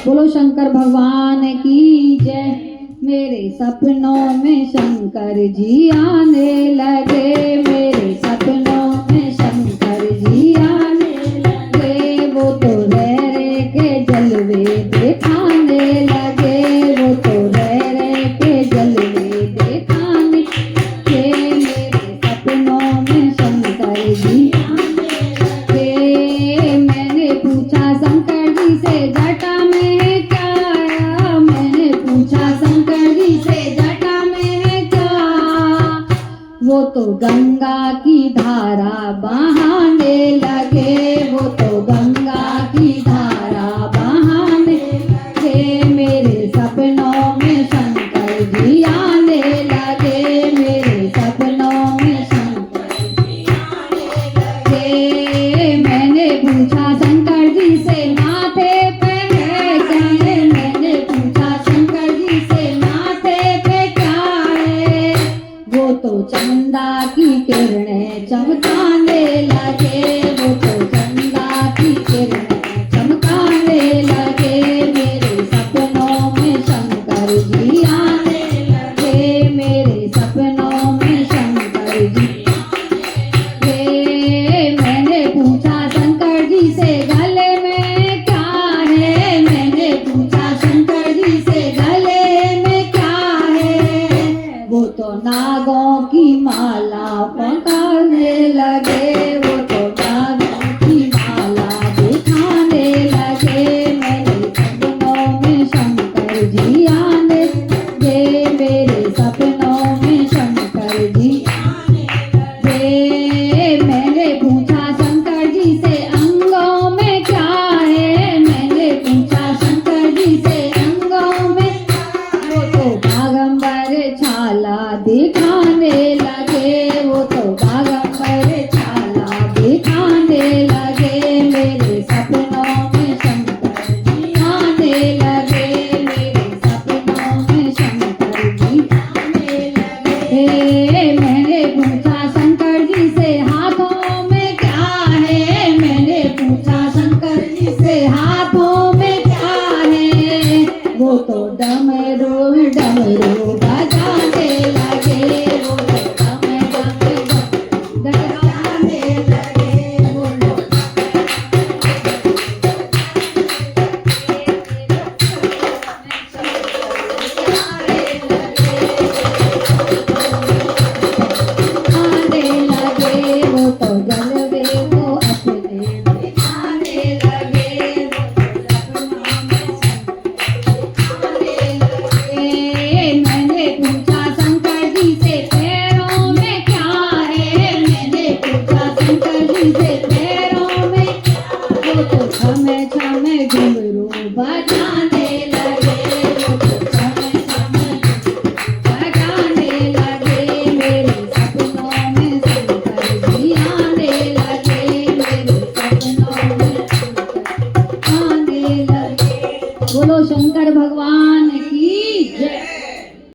बोलो शंकर भगवान की जय। मेरे सपनों में शंकर जी आने लगे, मेरे सपनों में शंकर जी आने लगे। वो तो रह के जलवे दिखाने लगे, वो तो रह के जलवे दिखाने लगे। मेरे सपनों में शंकर जी आने लगे। मैंने पूछा शंकर जी से जटा में है क्या आया, मैंने पूछा शंकर जी से जटा में है क्या। वो तो गंगा